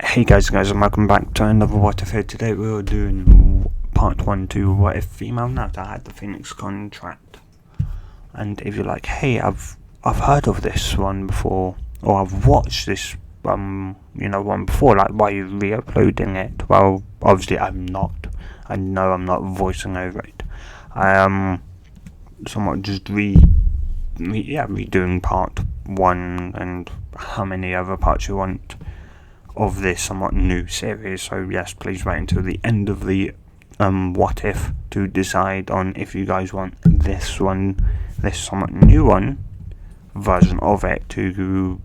Hey guys, and welcome back to another What If. Here today we're doing part 1 to What If Female Naruto had the Phoenix contract. And if you're like, hey, I've heard of this one before, or I've watched this one before, like, why are you re-uploading it? Well, obviously I'm not. I know I'm not voicing over it. I am somewhat just redoing part 1 and how many other parts you want of this somewhat new series. So yes, please wait until the end of the What If to decide on if you guys want this somewhat new one version of it to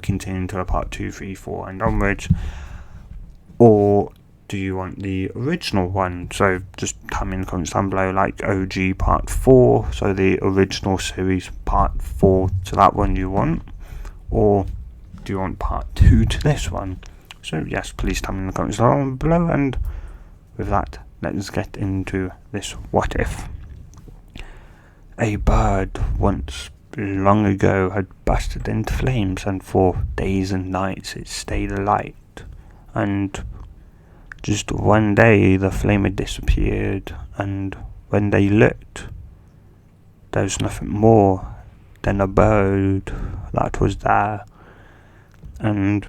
continue to a part 2, 3, 4 and onwards, or do you want the original one? So just tell me in the comments down below, like OG part 4, so the original series part 4 to that one you want, or do you want part 2 to this one? So yes, please tell me in the comments down below, and with that, let's get into this What If. A bird once long ago had busted into flames, and for days and nights it stayed alight, and just one day the flame had disappeared, and when they looked, there was nothing more than a bird that was there, and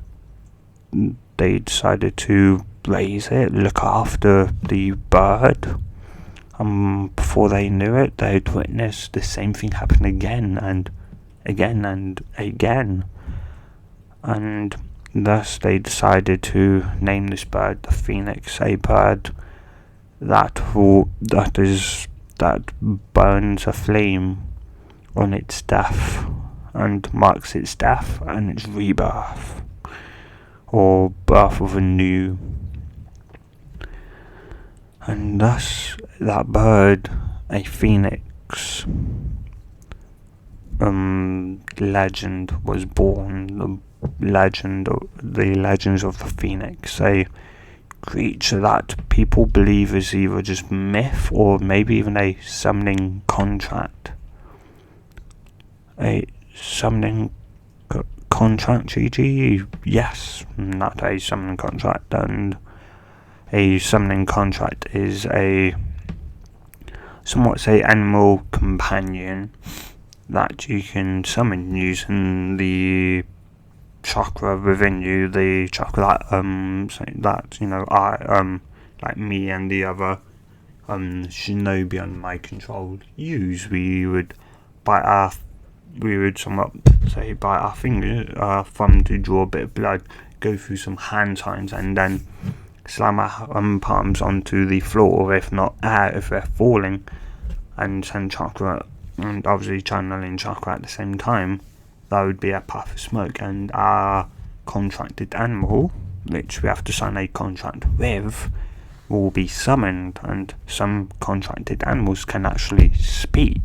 they decided to raise it, look after the bird. Before they knew it, they'd witnessed the same thing happen again and again and again. And thus they decided to name this bird the Phoenix, a bird that burns a flame on its death and marks its death and its rebirth, or birth of a new. And thus that bird, a phoenix, legend was born. The legends of the phoenix, a creature that people believe is either just myth or maybe even a summoning contract. A summoning contract, GG? Yes, not a summoning contract. And a summoning contract is a somewhat animal companion that you can summon using the chakra within you, the chakra that like me and the other shinobi on my control use. We would bite our thumb to draw a bit of blood, go through some hand signs, and then slam our palms onto the floor, if not air, if they're falling, and send chakra, and obviously channeling chakra at the same time. That would be a puff of smoke, and our contracted animal, which we have to sign a contract with, will be summoned. And some contracted animals can actually speak.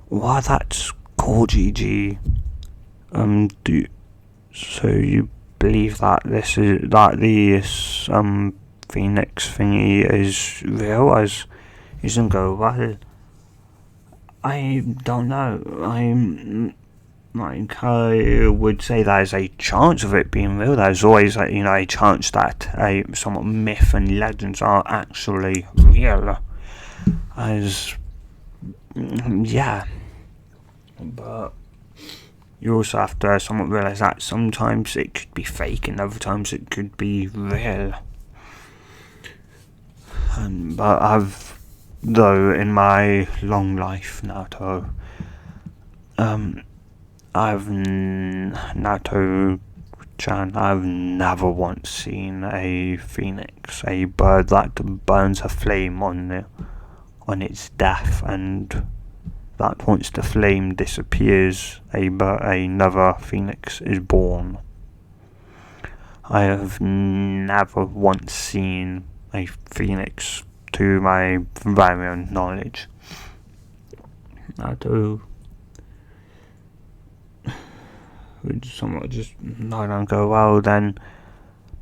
Wow, that's cool, GG. So you believe that this phoenix thingy is real, as you can go, well, I don't know. I would say there's a chance of it being real. There's always a chance that a somewhat myth and legends are actually real, as yeah, but you also have to somewhat realise that sometimes it could be fake and other times it could be real. But in my long life, Naruto, I've never once seen a phoenix, a bird that burns a flame on its death, and that once the flame disappears, another phoenix is born. I have never once seen a phoenix, to my very own knowledge. Naruto would somewhat just nod and go, well then,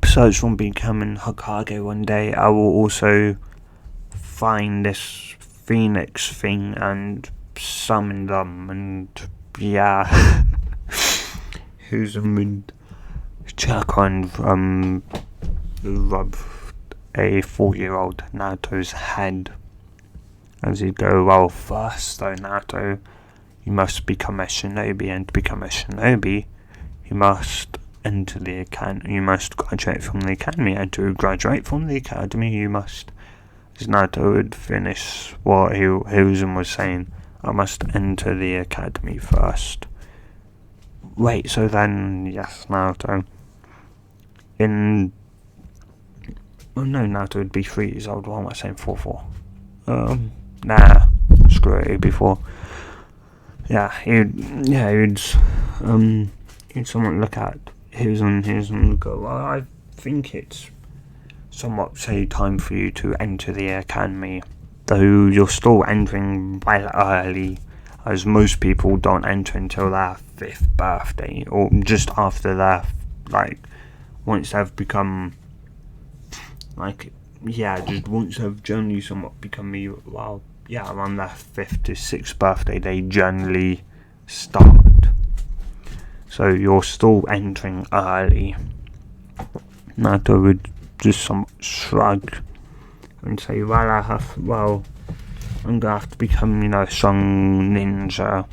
besides from becoming Hokage one day, I will also find this phoenix thing and summon them, and yeah. Who's a mood chakra and rub a 4-year-old Naruto's head as he'd go, well, first though, Naruto, you must become a shinobi, and to become a shinobi, you must enter the academy, you must graduate from the academy, and to graduate from the academy, you must, as Naruto would finish what Hiruzen was saying, I must enter the academy first. Wait, so then, yes, Naruto, Naruto would be 3 years old, why am I saying 4? Nah, screw it, he'd be 4. Yeah, he'd somewhat look at Hiruzen and go, well, I think it's somewhat, say, time for you to enter the academy, though you're still entering well early, as most people don't enter until their 5th birthday, or just after their, once they've become, just once they've generally somewhat become, around their 5th to 6th birthday, they generally start. So you're still entering early. Naruto would just somewhat shrug and say, I'm gonna have to become, a strong ninja.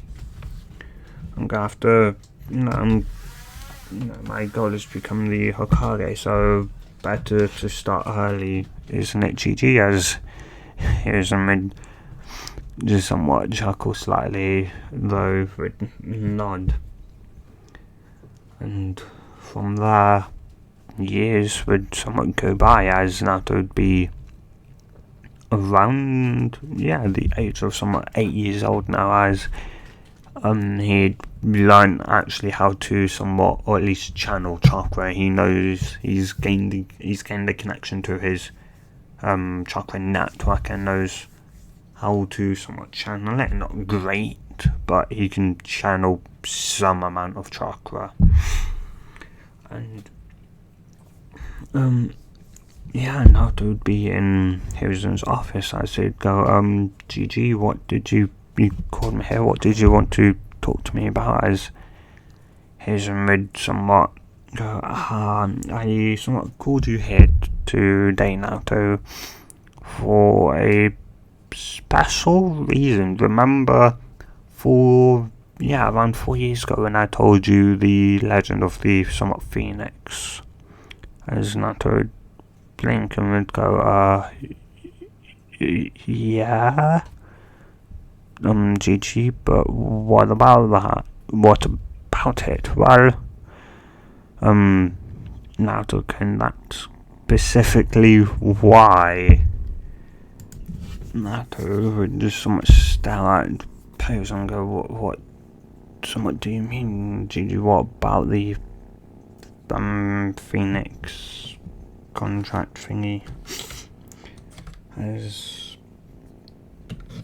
I'm gonna have to, my goal is to become the Hokage, so better to start early, isn't it, GG? As Hiruzen just somewhat chuckle slightly, though would nod. And from there, years would somewhat go by, as Naruto would be around, the age of somewhat 8 years old now, as he'd learned actually how to somewhat, or at least channel chakra. He knows he's gained a connection to his chakra network and knows how to somewhat channel it. Not great, but he can channel some amount of chakra. And Naruto would be in Hiruzen's office as he'd go, GG, what did you called me here, what did you want to talk to me about? As Hiruzen would somewhat go, I somewhat called you here today, Naruto, for a special reason. Remember, around 4 years ago when I told you the legend of the somewhat phoenix? As Naruto would blink and would go, yeah, GG, but what about that? What about it? Well, Naruto, can that specifically why? Naruto would just somewhat stare at Pose and go, what somewhat do you mean, GG? What about the Phoenix contract thingy? As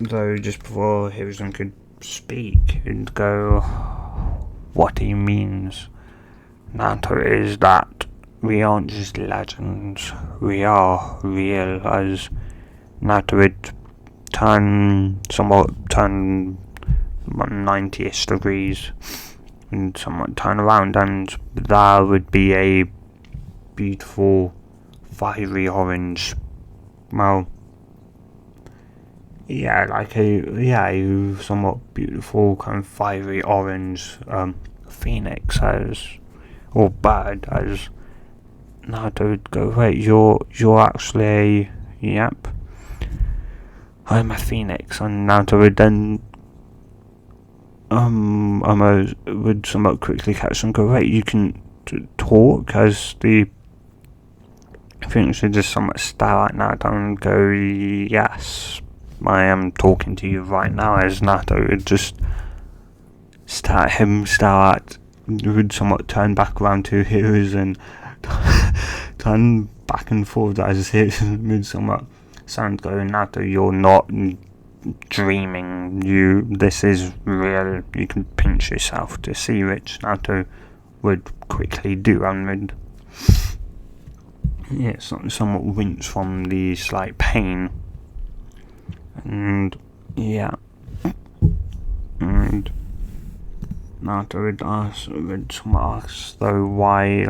though just before Hiruzen could speak, he'd go, what he means, Naruto, is that we aren't just legends, we are real. As Naruto would turn 90-ish degrees and somewhat turn around, and there would be a beautiful fiery orange, a somewhat beautiful kind of fiery orange phoenix, or bird, as Naruto would go, wait, you're actually yep, I'm a phoenix. And Naruto would then would somewhat quickly catch and go, wait, you can talk? As the phoenix would just somewhat stare at Naruto and go, yes, I am talking to you right now. As Naruto would just would somewhat turn back around to Hiruzen and turn back and forth as Hiruzen would somewhat sound go, Naruto, you're not dreaming, this is real, you can pinch yourself to see, which Naruto would quickly do and would somewhat wince from the slight pain. And Naruto would somewhat ask though, why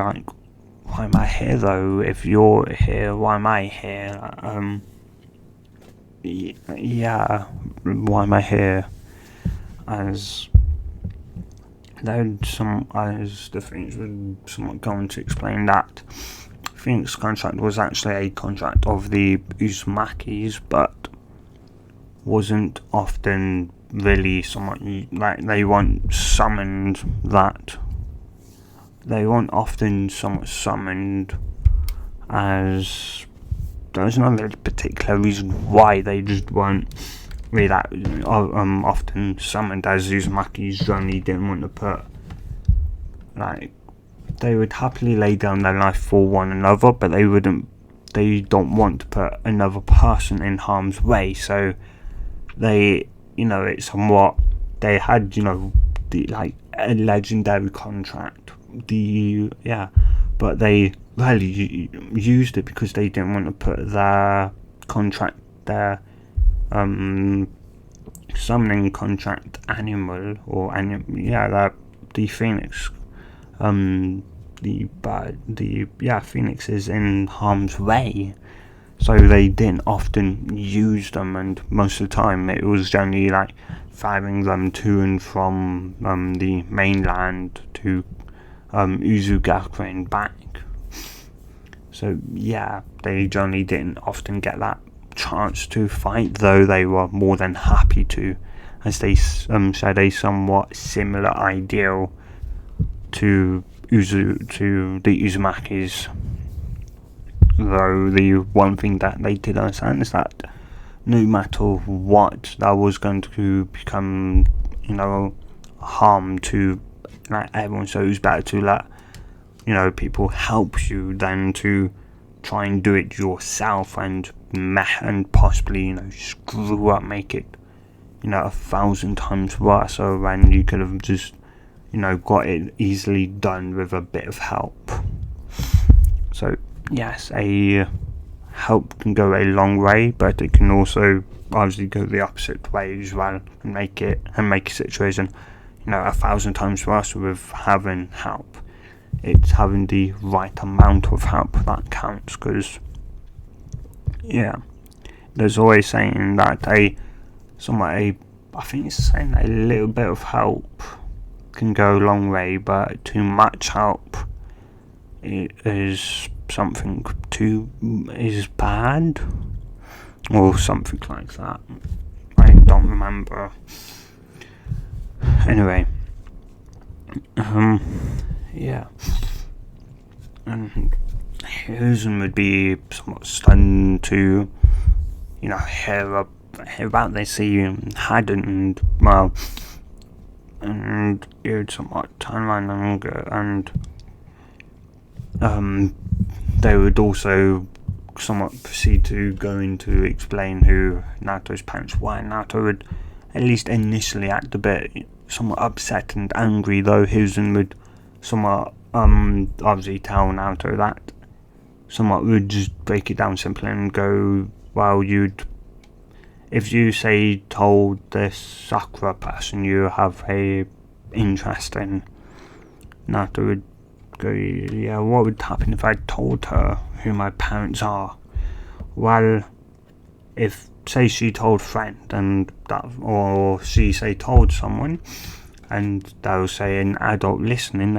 why am I here though? If you're here, why am I here? Yeah, why am I here? As the things were somewhat going to explain that Phoenix contract was actually a contract of the Uzumakis, but wasn't often really somewhat like they weren't summoned that. They weren't often somewhat summoned as there was no really particular reason why they just weren't really that often summoned, as Uzumaki's generally didn't want to put, like, they would happily lay down their life for one another, but they don't want to put another person in harm's way, so they, it's somewhat, they had, a legendary contract, but they rarely used it because they didn't want to put their contract, their summoning contract animal, the Phoenix, Phoenix is in harm's way, so they didn't often use them, and most of the time it was generally like firing them to and from the mainland to Uzugakure and back. So they generally didn't often get that chance to fight, though they were more than happy to, as they said a somewhat similar ideal to the Uzumakis. Though the one thing that they did understand is that no matter what, that was going to become, harm to everyone. So it was better to let people help you than to try and do it yourself and possibly screw up, make it 1,000 times worse. So when you could have just got it easily done with a bit of help. So yes, a help can go a long way, but it can also obviously go the opposite way as well and make a situation 1,000 times worse with having help. It's having the right amount of help that counts, because there's always saying that I think it's saying a little bit of help can go a long way, but too much help is something is bad, or something like that. I don't remember. Anyway, and Hiruzen would be somewhat stunned to, hear about this. He hadn't, and he would somewhat turn around and they would also somewhat proceed to go into explain who Naruto's parents were. Naruto would, at least initially, act a bit somewhat upset and angry, though Hiruzen would somewhat obviously tell Naruto that. Somewhat would just break it down simply and go, well, if you told this Sakura person you have a interest in, Naruto would go, what would happen if I told her who my parents are? Well, if she told a friend or she told someone, and they'll say an adult listening,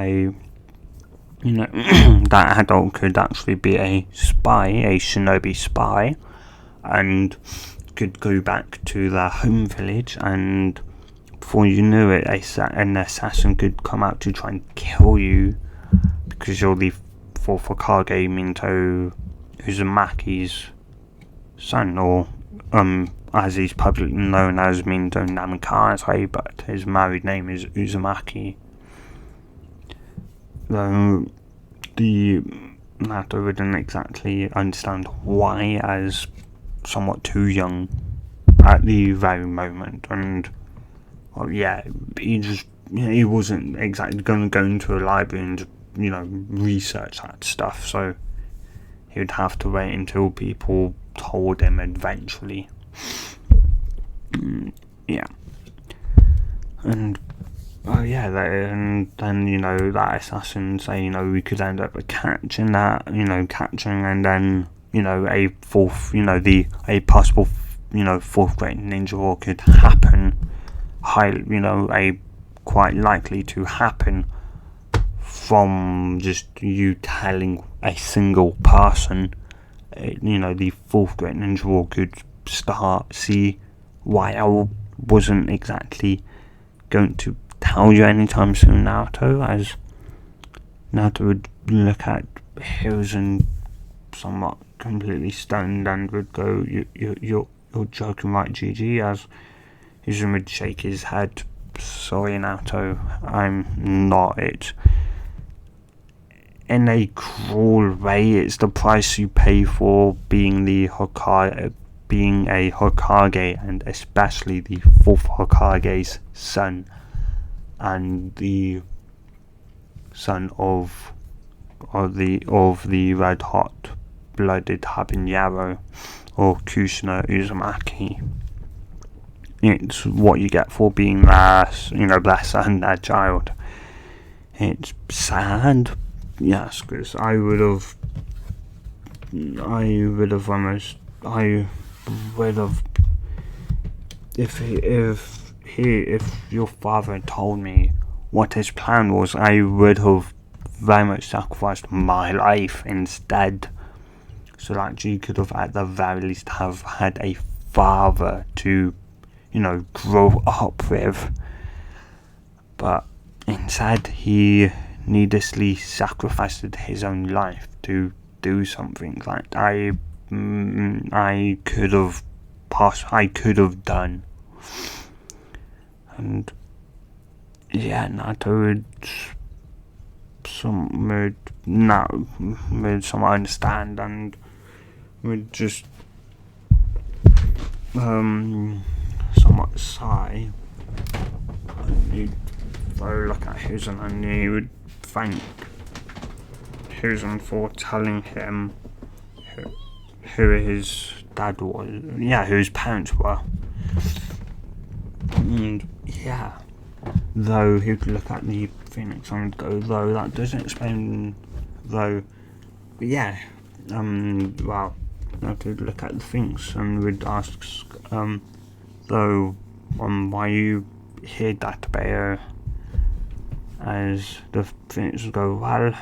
that adult could actually be a spy, a shinobi spy, and could go back to their home village, and before you knew it, an assassin could come out to try and kill you, because you're the fourth Hokage, Minto Uzumaki's son, or as he's publicly known as Minto Namikaze, but his married name is Uzumaki. Though the Naruto wouldn't exactly understand why, as somewhat too young at the very moment, and he wasn't exactly going to go into a library and research that stuff, so he would have to wait until people told him eventually. And yeah, and then that assassin say we could end up catching that, catching, and then a fourth, a possible fourth great ninja war could happen. A quite likely to happen from just you telling a single person. The fourth great ninja war could see why I wasn't exactly going to tell you anytime soon, Naruto, as Naruto would look at Hiruzen somewhat completely stunned and would go, you're joking, right, GG, as Hiruzen would shake his head, sorry, Naruto, I'm not it. In a cruel way, it's the price you pay for being a Hokage, and especially the fourth Hokage's son, and the son of the red hot blooded habanero, or Kushina Uzumaki. It's what you get for being their son, their child. It's sad, yes, because I would have if your father told me what his plan was, I would have very much sacrificed my life instead, so that you could have at the very least have had a father to grow up with. But instead he needlessly sacrificed his own life to do something that I could have done. And yeah, Naruto would somewhat understand, and would just somewhat sigh. He'd look at Hiruzen and he would thank Hiruzen for telling him who his dad was, who his parents were. And yeah, though he would look at the Phoenix and go, though that doesn't explain, though, but yeah, well, I would look at the Phoenix and would ask, though, why you here, Databayo, as the Phoenix would go, well,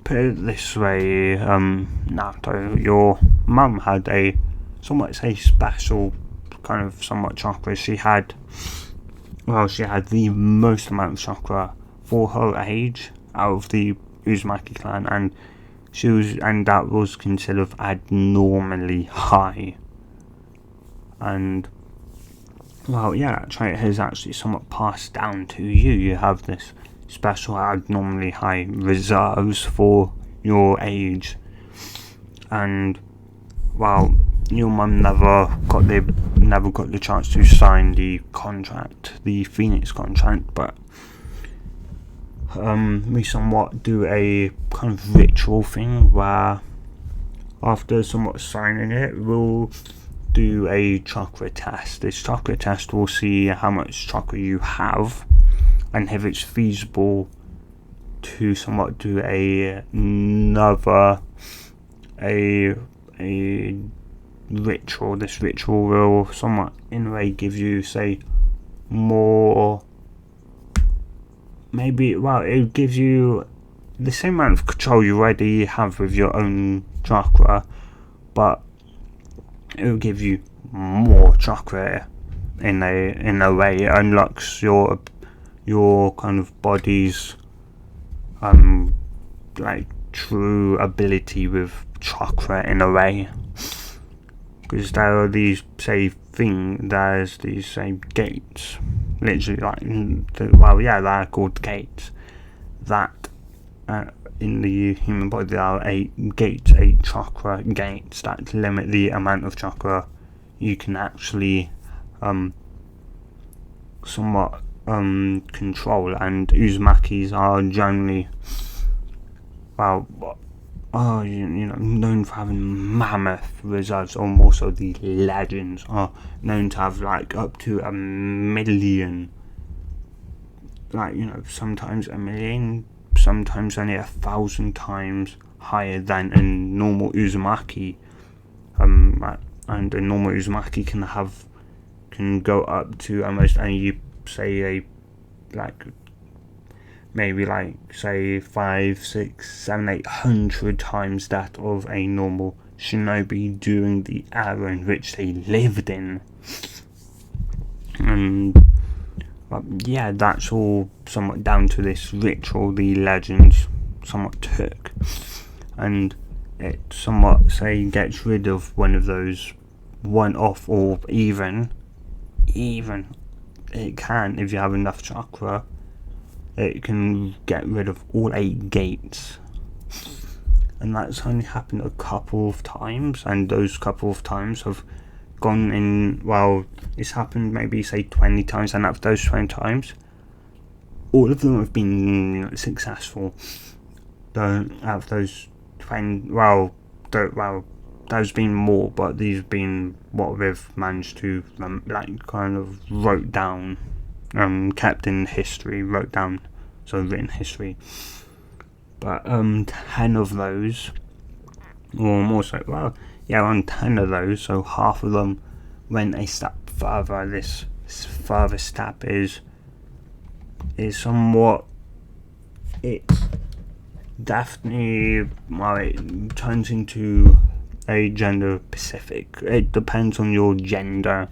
put it this way, Naruto, your mum had a somewhat special kind of somewhat chakra. She had the most amount of chakra for her age out of the Uzumaki clan, and that was considered abnormally high. And well, yeah, that trait has actually somewhat passed down to you. You have this special abnormally high reserves for your age, and well, your mum never got the chance to sign the contract, the Phoenix contract, but we somewhat do a kind of ritual thing where after somewhat signing it, we'll do a chakra test. This chakra test will see how much chakra you have, and if it's feasible to somewhat do another ritual. This ritual will somewhat in a way give you, say, more, it gives you the same amount of control you already have with your own chakra, but it will give you more chakra in a way. It unlocks your kind of body's true ability with chakra in a way, because there are these there's these gates, literally they're called gates, that in the human body there are 8 chakra gates that limit the amount of chakra you can actually somewhat control, and Uzumakis are generally are known for having mammoth reserves, or more so the legends are known to have like up to 1,000,000, like sometimes 1,000,000, sometimes only 1,000 times higher than a normal Uzumaki. And a normal Uzumaki can go up to almost, and you say maybe say 5, 6, 7, 800 times that of a normal shinobi during the era in which they lived in. And yeah, that's all somewhat down to this ritual the legends somewhat took, and it somewhat gets rid of one of those one-off, or even it can, if you have enough chakra, it can get rid of all 8 gates. And that's only happened a couple of times, and those couple of times have gone in, well, it's happened maybe say 20 times, and out of those 20 times, all of them have been successful. Though out of those 20, there's been more, but these have been what we've managed to kind of wrote down, kept in history, written history. But 10 of those, or more so, on 10 of those, so half of them went a step further. This further step is somewhat, it's definitely, it turns into a gender specific. It depends on your gender.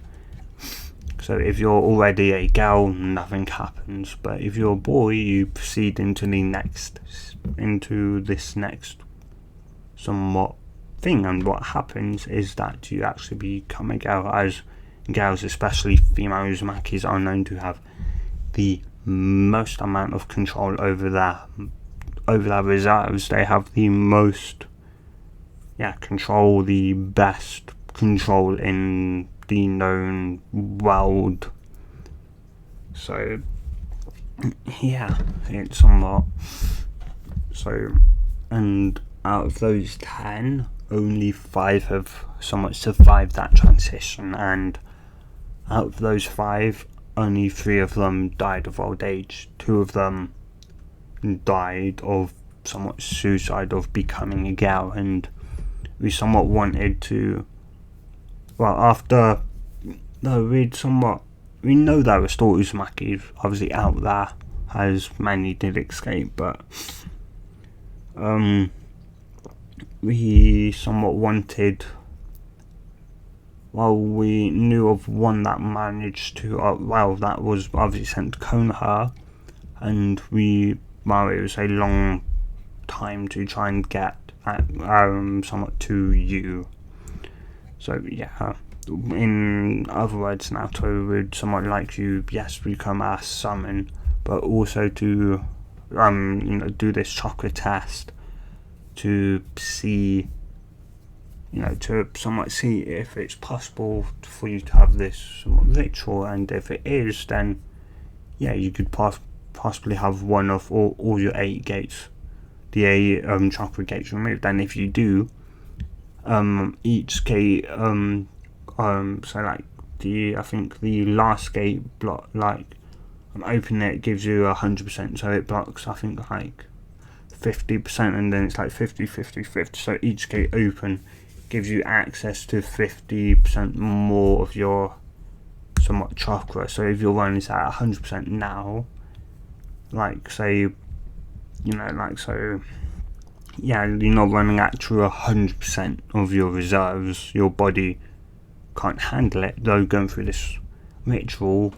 So if you're already a girl, nothing happens. But if you're a boy, you proceed into this next somewhat thing. And what happens is that you actually become a girl, as girls, especially female Uzumakis, are known to have the most amount of control over their reserves. They have the most control, the best control in the known world. So it's somewhat so, and out of those 10, only 5 have somewhat survived that transition, and out of those 5, only 3 of them died of old age. 2 of them died of somewhat suicide, of becoming a girl. And we somewhat wanted to, we know there were still Uzumakis obviously out there, as many did escape, but we somewhat wanted, we knew of one that managed to, that was obviously sent to Konoha, and it was a long time to try and get somewhat to you. So in other words, Naruto would somewhat like you, yes, become a summon, but also to do this chakra test to see, to somewhat see if it's possible for you to have this somewhat ritual, and if it is, then you could possibly have one of all your 8 gates, the 8 chakra gates removed. And if you do, each gate, I think the last gate block, opening it gives you 100%, so it blocks, I think, 50%, and then it's 50, 50, 50. So each gate open gives you access to 50% more of your somewhat chakra. So if your one is at 100% now, you're not running at true 100% of your reserves. Your body can't handle it, though. Going through this ritual,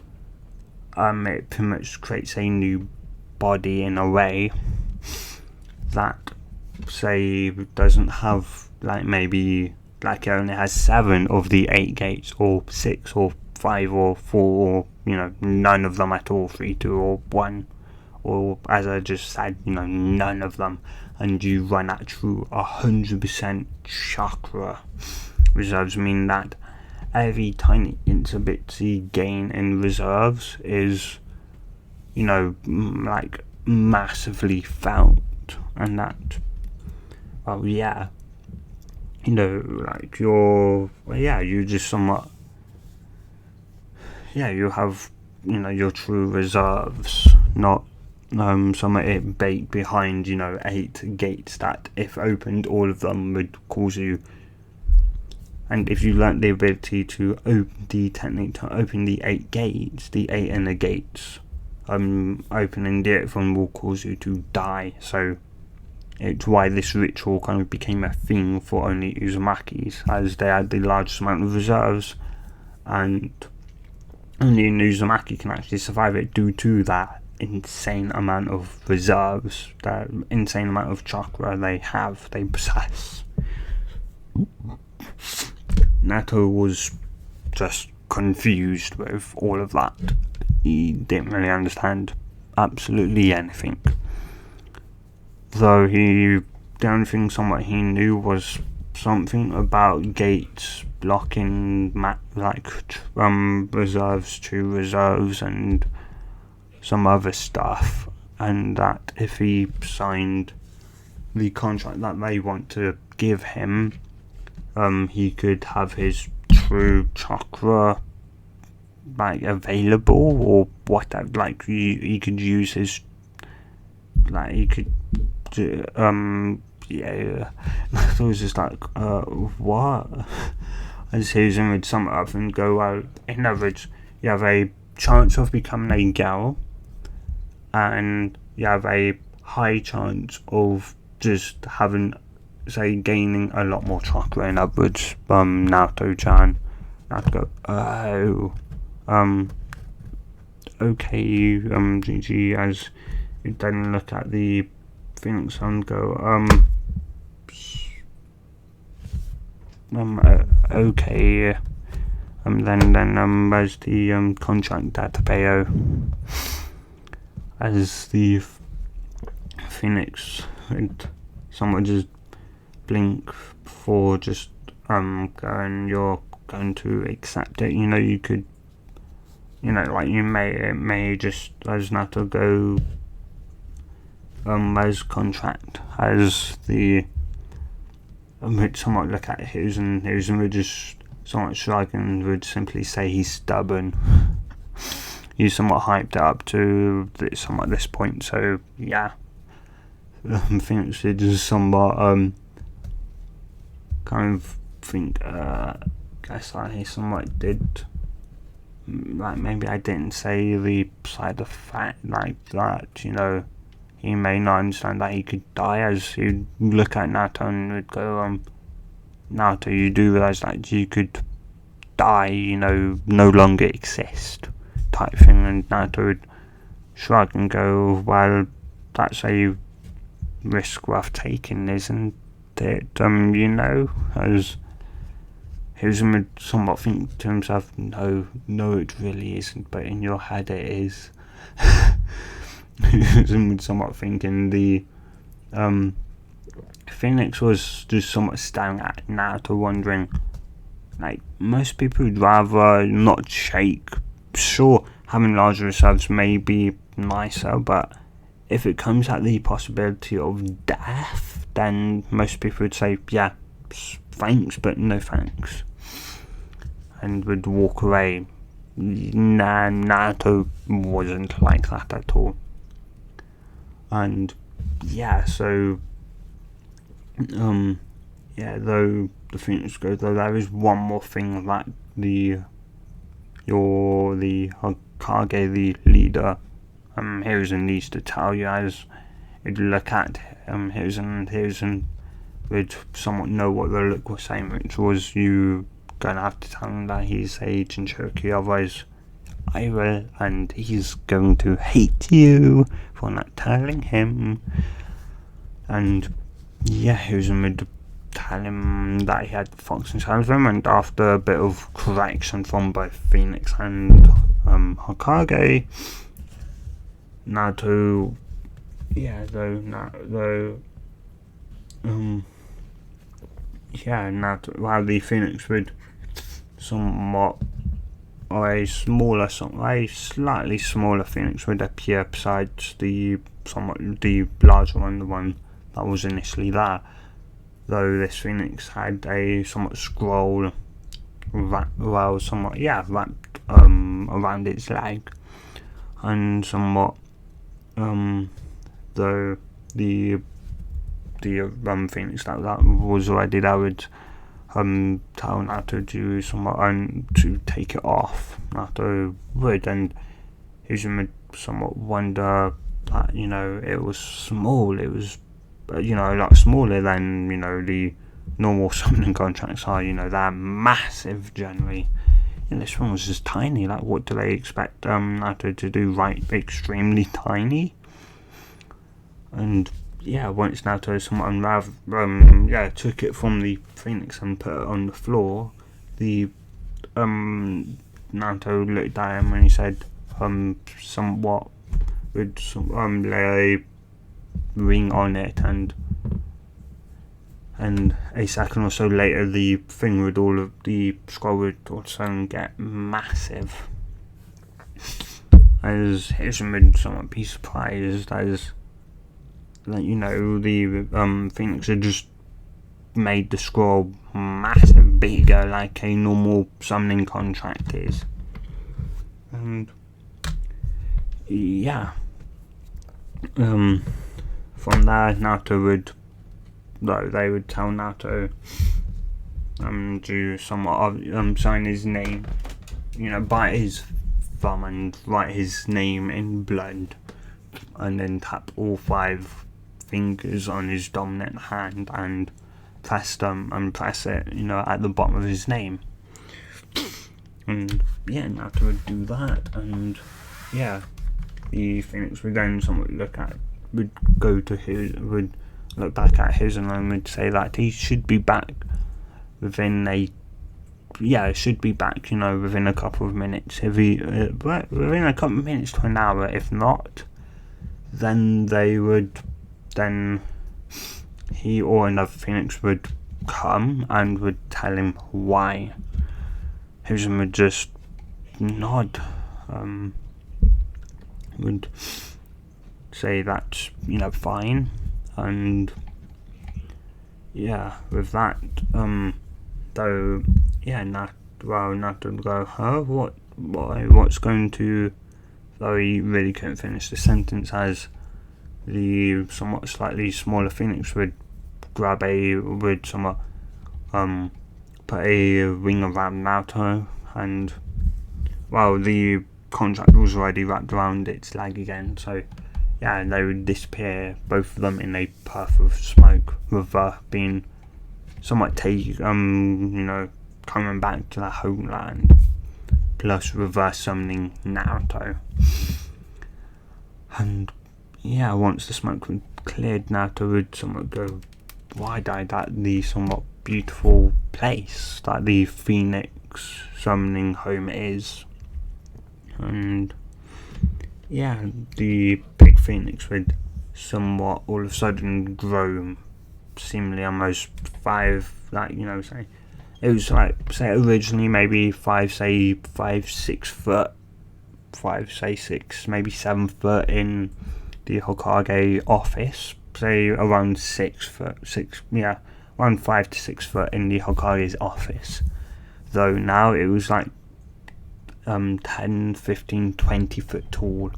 it pretty much creates a new body in a way that doesn't have it only has 7 of the 8 gates, or 6 or 5 or 4, or none of them at all, 3, 2 or 1, or as I just said, none of them, and you run at true 100% chakra reserves, mean that every tiny itsy gain in reserves is massively felt, and that oh yeah, like you just somewhat, you have, your true reserves, not some of it baked behind, 8 gates that, if opened, all of them would cause you. And if you learnt the ability to open the technique to open the 8 gates, the 8 inner gates, opening the 8th one will cause you to die. So it's why this ritual kind of became a thing for only Uzumakis, as they had the largest amount of reserves, and only an Uzumaki can actually survive it due to that insane amount of reserves, that insane amount of chakra they possess. Naruto was just confused with all of that. He didn't really understand absolutely anything. Though the only thing somewhat he knew was something about gates blocking reserves to reserves and some other stuff, and that if he signed the contract that they want to give him, he could have his true chakra available, or whatever. He could use his, he could it was just what? As Susan would sum it up and go, well, in other words, you have a chance of becoming a girl, and you have a high chance of just having, gaining a lot more chakra. In other words, Naruto-chan. Naruto go, okay, GG, as you then look at the Phoenix and go, okay, then as the contract database, as the Phoenix, and someone just blink before just going, you're going to accept it. You could, you may just, as Naruto go, as contract, as the would somewhat look at his, and would just somewhat shrug and would simply say he's stubborn. He's somewhat hyped up to somewhat this point, so yeah. Phoenix did just somewhat kind of think, guess I somewhat did, maybe I didn't say the side of fact that, he may not understand that he could die, as he'd look at Naruto and would go, Naruto, you do realise that you could die, no longer exist, type thing. And Naruto would shrug and go, well, that's a risk worth taking, isn't it? As Hiruzen would somewhat think to himself, no, it really isn't, but in your head it is. Hiruzen would somewhat think, in the Phoenix was just somewhat staring at Naruto, wondering, most people would rather not shake. Sure, having larger reserves may be nicer, but if it comes at the possibility of death, then most people would say, yeah, thanks, but no thanks, and would walk away. Nah, Naruto wasn't like that at all. And yeah, so though the Phoenix goes, though there is one more thing that the Hokage, the leader, Hiruzen needs to tell you, as you'd look at Hiruzen would somewhat know what the look was saying, which was, you gonna have to tell him that he's a Jinchuriki, otherwise I will, and he's going to hate you for not telling him. And yeah, Hiruzen would tell him that he had Fox inside of him, and after a bit of correction from both Phoenix and Hokage, Naruto, while the Phoenix would somewhat, or a slightly smaller Phoenix would appear besides the larger one, the one that was initially there. though this phoenix had a somewhat scroll wrapped around its leg, and somewhat though the phoenix that was already there would tell Naruto to somewhat to take it off. Naruto would, and Uzumaki would somewhat wonder that it was small. It was a lot smaller than the normal summoning contracts are. They're massive generally. This one was just tiny. Like, what do they expect Naruto to do? Right, extremely tiny. And once Naruto somewhat took it from the phoenix and put it on the floor, the Naruto looked at him and he said, somewhat would lay a ring on it, and a second or so later the thing with all of the scroll would also get massive. As Hisham would somewhat be surprised as the phoenix had just made the scroll massive, bigger, like a normal summoning contract is. And from there Naruto would tell Naruto to somewhat sign his name, bite his thumb and write his name in blood, and then tap all 5 fingers on his dominant hand and press it, at the bottom of his name. And Naruto would do that, and the phoenix would then somewhat look back at his and would say that he should be back within within a couple of minutes. If within a couple of minutes to an hour, if not, then he or another phoenix would come and would tell him why. Hisham would just nod, would say that's fine, and with that Naruto would go, huh, what's going to, though he really couldn't finish the sentence, as the somewhat slightly smaller phoenix would put a ring around Naruto, and the contract was already wrapped around its leg again, so they would disappear, both of them, in a puff of smoke, with being somewhat coming back to their homeland, plus reverse summoning Naruto. And once the smoke was cleared, Naruto would somewhat go wide-eyed at the somewhat beautiful place that the phoenix summoning home is. And the big phoenix would somewhat all of a sudden grow, seemingly almost 5, say it was originally maybe 6 foot, 6, maybe 7 foot in the Hokage office, say around 6 foot, around 5 to 6 foot in the Hokage's office, though now it was 10, 15, 20 foot tall,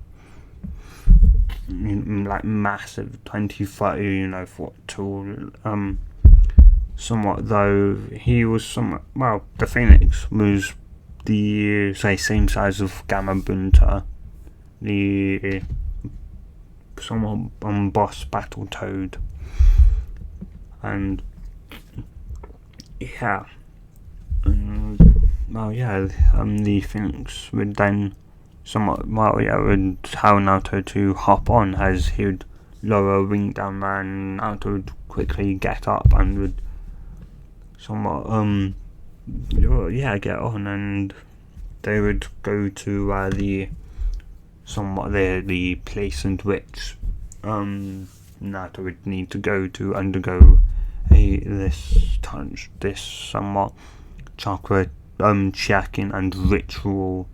massive, 20, 30, foot tall, somewhat, though he was the phoenix was the same size of Gamma Bunta, the somewhat boss battle toad, and the phoenix would then would tell Naruto to hop on, as he would lower a ring down, and Naruto would quickly get up and would somewhat get on, and they would go to the place in which Naruto would need to go to undergo this somewhat chakra checking and ritual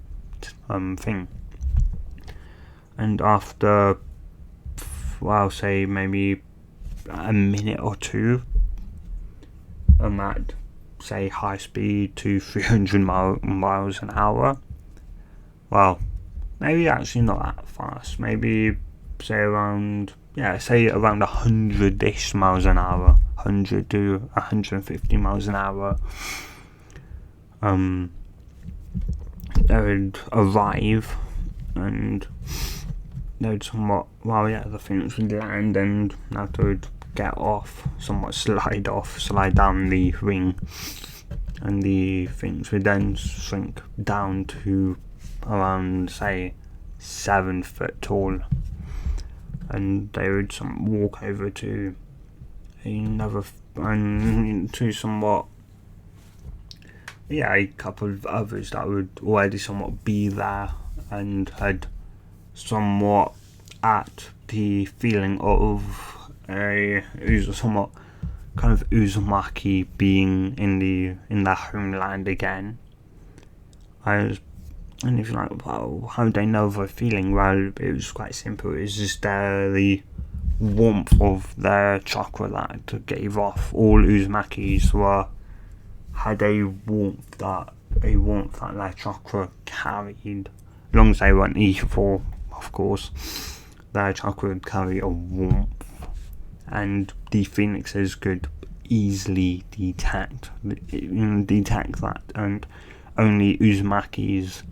thing. And after say maybe a minute or two, at, say, high speed to 300 miles an hour. Well, maybe actually not that fast. Maybe say around 100-ish miles an hour, 100 to 150 miles an hour. They would arrive, and they would the Phoenix would land, and Naruto would get off, slide down the ring, and the Phoenix would then shrink down to around, say, 7 foot tall, and they would walk over to a couple of others that would already somewhat be there and had somewhat at the feeling of somewhat kind of Uzumaki being in their homeland again. And if you're like, well, how do they know they're feeling? Well, it was quite simple. It was just the warmth of their chakra that gave off. All Uzumakis had a warmth that their chakra carried. As long as they weren't evil, of course, their chakra would carry a warmth, and the phoenixes could easily detect that, and only Uzumaki's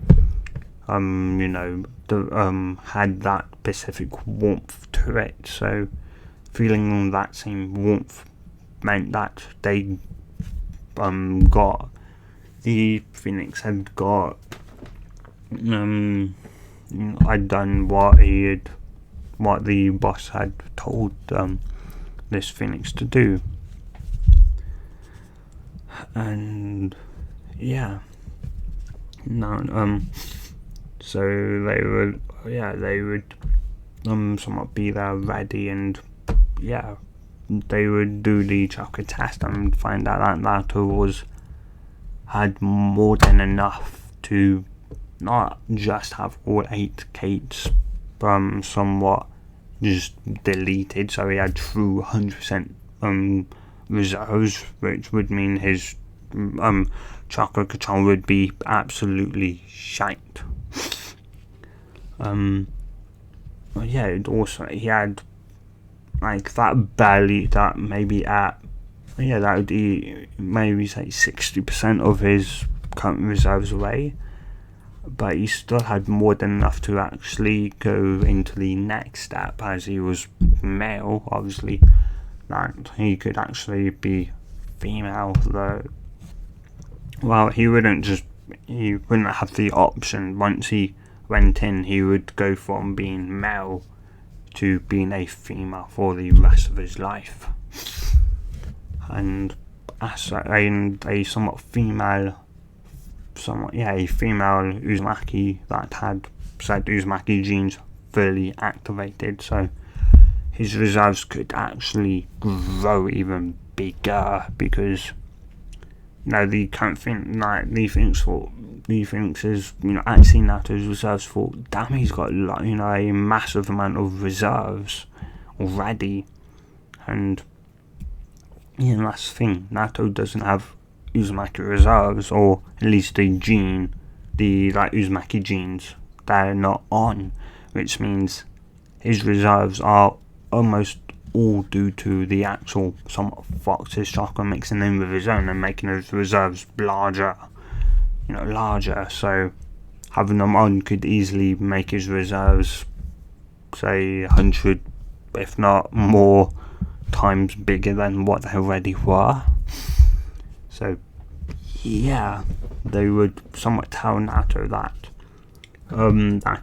had that specific warmth to it. So feeling that same warmth meant that they the Phoenix had done what the boss had told this Phoenix to do. And so they would somewhat be there ready, and they would do the chakra test and find out that Naruto had more than enough to not just have all 8 gates somewhat just deleted, so he had true 100% reserves, which would mean his chakra control would be absolutely shite. He had like that would be maybe say 60% of his current reserves away, but he still had more than enough to actually go into the next step, as he was male, obviously, that he could actually be female, though. Well, he wouldn't have the option. Once he went in, he would go from being male to being a female for the rest of his life. And a somewhat female Uzumaki that had said Uzumaki genes fully activated, so his reserves could actually grow even bigger, because the current thing, the Phoenix is, actually Naruto's reserves thought, damn, he's got a massive amount of reserves already. And that's the thing, Naruto doesn't have Uzumaki reserves, or at least the Uzumaki genes, they're not on, which means his reserves are almost all due to the actual somewhat Fox's chakra mixing in with his own and making his reserves larger. So having them on could easily make his reserves, say, 100, if not more, times bigger than what they already were. So they would somewhat tell Naruto that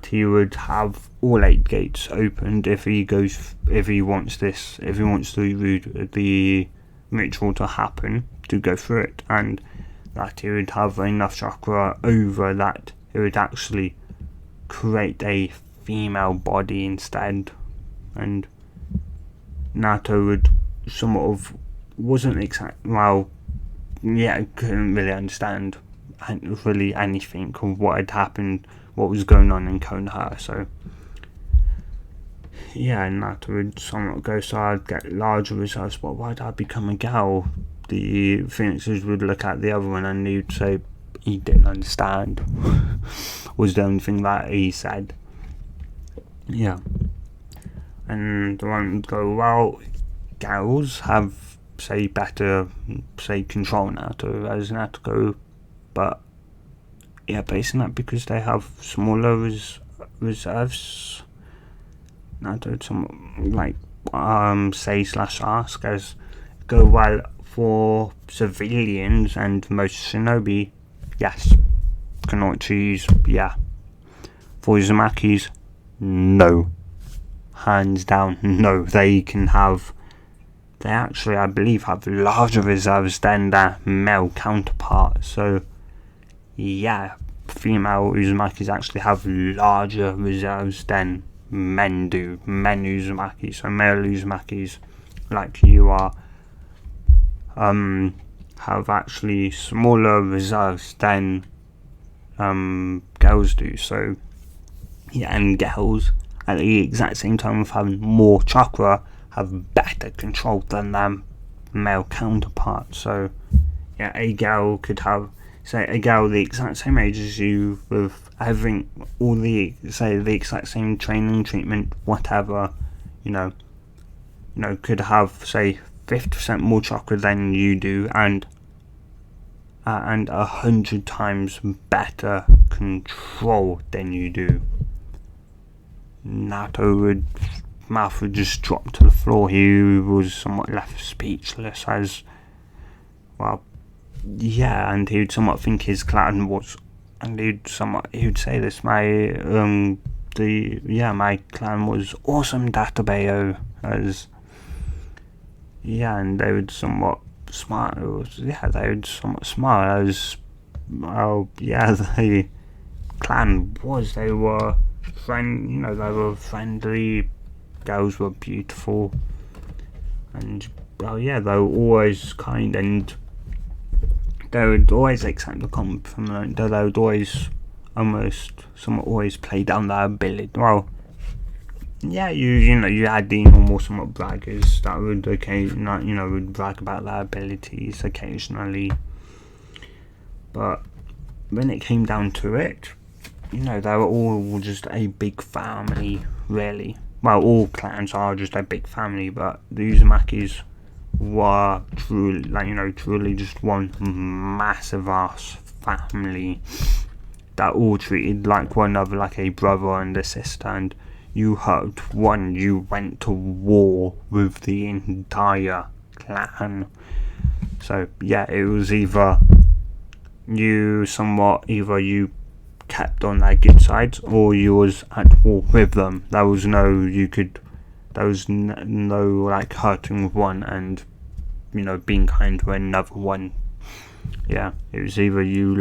he would have all 8 gates opened if he wants the ritual to happen, to go through it, and that he would have enough chakra over that he would actually create a female body instead. And Naruto would couldn't really understand really anything of what had happened, what was going on in Konoha. So Naruto would somewhat go, so I'd get larger reserves, but why'd I become a girl? the Phoenixes would look at the other one and he'd say he didn't understand. Was the only thing that he said. Yeah. And the one would go, well, girls have, say, better, say, control Naruto as Naruto, but yeah, based on that, because they have smaller reserves. Naruto, some like say / ask as go well for civilians and most shinobi. Yes, Kunoichis, yeah. For Uzumakis, no. Hands down, no. They actually, I believe, have larger reserves than their male counterparts. So, yeah, female Uzumakis actually have larger reserves than men do. Men Uzumaki, so male Uzumakis, like you are, have actually smaller reserves than girls do. So yeah, and girls at the exact same time of having more chakra have better control than their male counterparts. So yeah, a girl could have, say, a girl the exact same age as you with having all the, say, the exact same training, treatment, whatever, could have, say, 50% more chakra than you do, and 100 times better control than you do. Mouth would just drop to the floor. He was somewhat left speechless as, well, yeah, and he would somewhat think his clan was, and he would say this, my clan was awesome, Databeo, as, yeah, and they would somewhat smile, as, well, yeah, the clan was, they were friendly, girls were beautiful, and, well, yeah, they were always kind, and they would always accept the compliment, though they would always always play down their ability. Well, yeah, you had the normal somewhat braggers that would would brag about their abilities occasionally, but when it came down to it, they were all just a big family, really. Well, all clans are just a big family, but the Uzumakis were truly just one massive ass family that all treated like one another, like a brother and a sister, and you hurt one, you went to war with the entire clan. So yeah, it was either you kept on their good sides, or you was at war with them. There was no like hurting with one and being kind to another one. Yeah, it was either you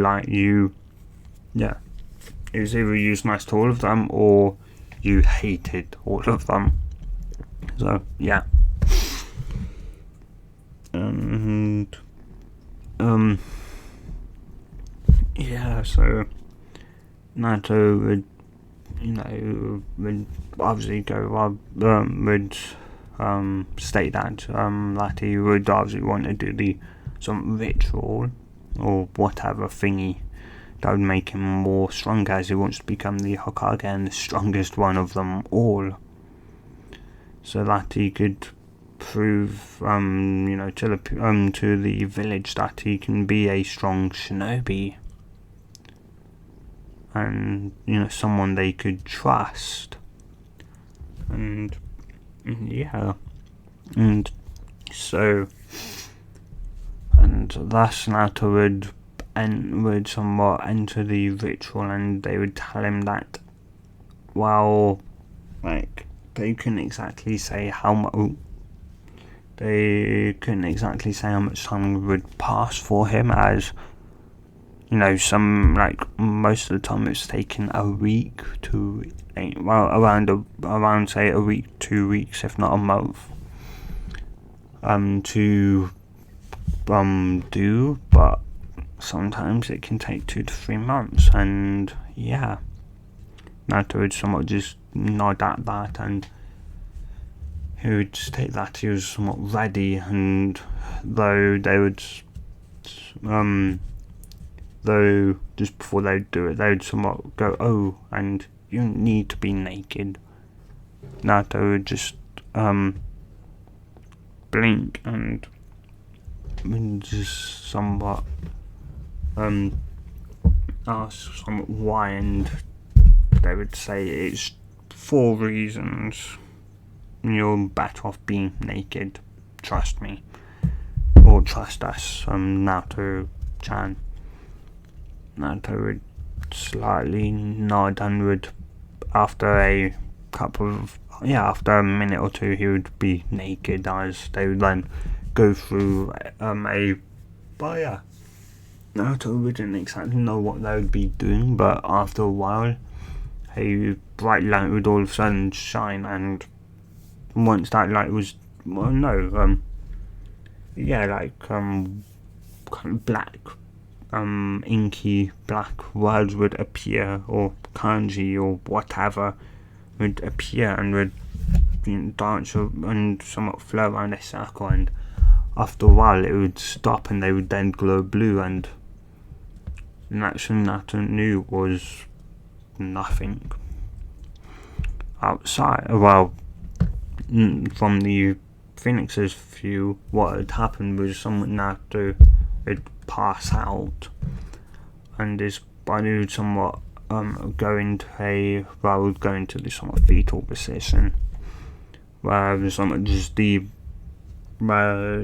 was nice to all of them, or you hated all of them. So yeah, and yeah, so Naruto would obviously go would state that he would obviously want to do some ritual or whatever thingy that would make him more stronger, as he wants to become the Hokage and the strongest one of them all, so that he could prove to the village that he can be a strong shinobi and someone they could trust. And yeah, and so, and thus Naruto would somewhat enter the ritual, and they would tell him that, well, like, they couldn't exactly say how much time would pass for him, as most of the time it's taken a week to, around say a week, 2 weeks, if not a month, to do, but sometimes it can take 2 to 3 months, and yeah, Naruto would somewhat just nod at that, and he would state that he was somewhat ready, and though just before they'd do it, they would somewhat go, "Oh, and you don't need to be naked." Naruto would just blink and just somewhat ask somewhat why, and they would say it's 4 reasons. You're better off being naked. Trust me. Or trust us, Naruto-chan. Naruto would slightly nod and would, after a minute or two, he would be naked as they would then go through Naruto wouldn't exactly know what they would be doing, but after a while, a bright light would all of a sudden shine, and once that light was, kind of black, inky black words would appear, or kanji or whatever would appear and would dance and somewhat flow around a circle, and after a while it would stop and they would then glow blue, and the next thing Naruto knew was nothing outside. Well, from the Phoenix's view, what had happened was someone Naruto would pass out, and his body would somewhat go into the somewhat fetal position, where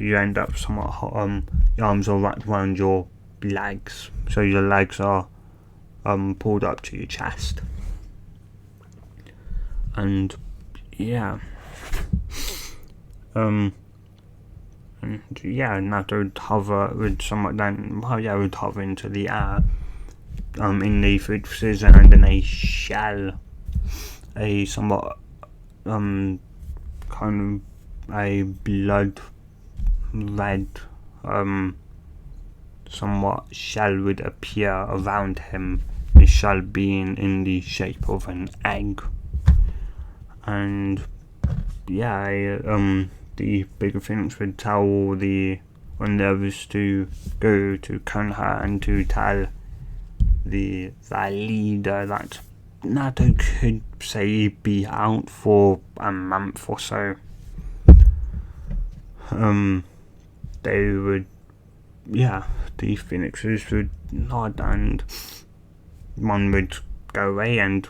you end up somewhat your arms are wrapped around your legs, so your legs are pulled up to your chest, and Naruto would hover into the air, in the food precision and in a shell, a somewhat kind of a blood red somewhat shell would appear around him, the shell being in the shape of an egg, and the bigger Phoenix would tell all the others to go to Konoha and to tell the leader that Naruto could say be out for a month or so. They would, the Phoenixes would nod and one would go away, and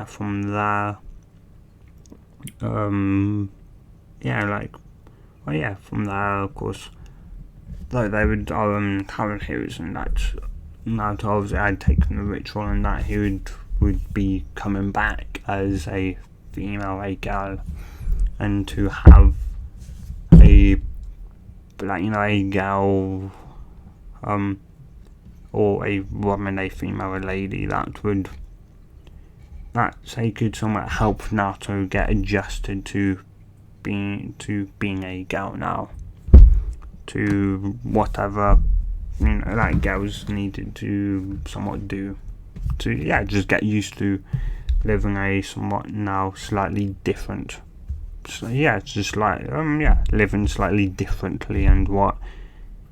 from there, from there, of course, though they would tell heroes and that Naruto obviously had taken the ritual and that he would be coming back as a female, a girl, and to have a girl, or a woman, a female, a lady that could somewhat help Naruto get adjusted to being a girl now, to whatever that girls needed to somewhat do, to just get used to living a somewhat now slightly different. So it's just like living slightly differently, and what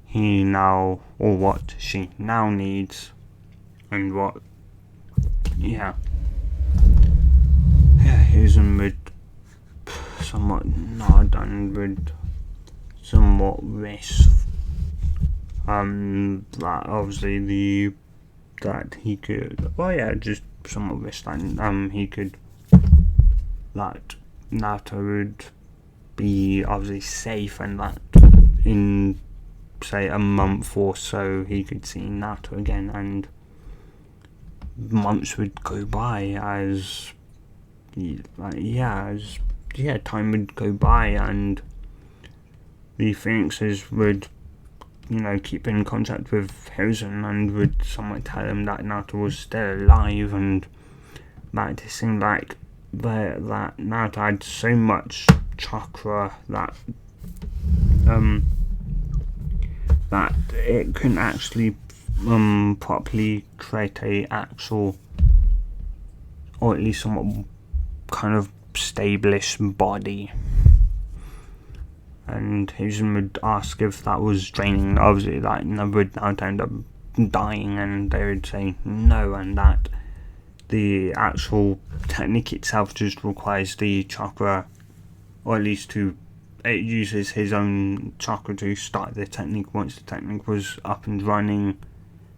he now or what she now needs, and what Hizen would somewhat nod and would somewhat risk that obviously that he could just somewhat risk that he could, that Naruto would be obviously safe, and that in say a month or so he could see Naruto again, and months would go by as time would go by, and the Phoenixes would keep in contact with Hizen and would somewhat tell him that Naruto was still alive, and that it seemed like that Naruto had so much chakra that that it couldn't actually properly create a actual, or at least somewhat kind of stable-ish body. and Hazen would ask if that was draining. Obviously, like, Naruto would now end up dying, and they would say no, and that the actual technique itself just requires the chakra, or at least it uses his own chakra to start the technique. Once the technique was up and running,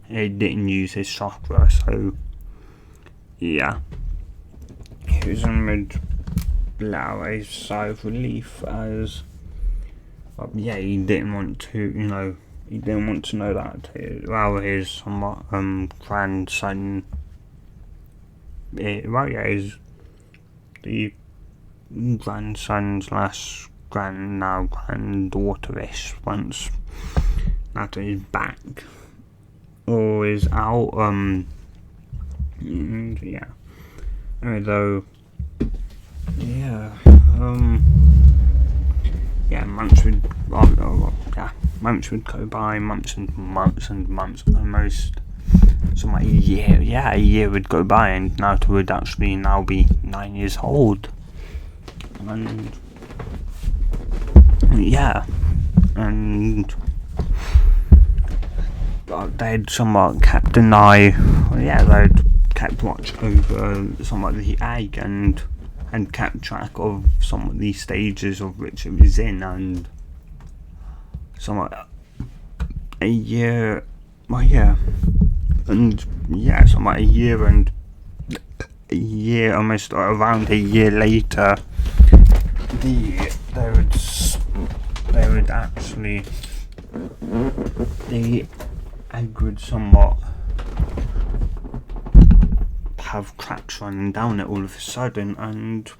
it didn't use his chakra, so yeah. Hazen would blow a sigh of relief as, he didn't want to, know that his somewhat grandson, is the grandson's last granddaughter-ish, once that is back or is out, although months would go by, months and months and months, almost a year would go by, and Naruto would actually now be 9 years old, and they'd somewhat kept an eye, they'd kept watch over somewhat the egg, and kept track of somewhat the stages of which it was in, and somewhat a year, almost around a year later, the egg would somewhat have cracks running down it all of a sudden, and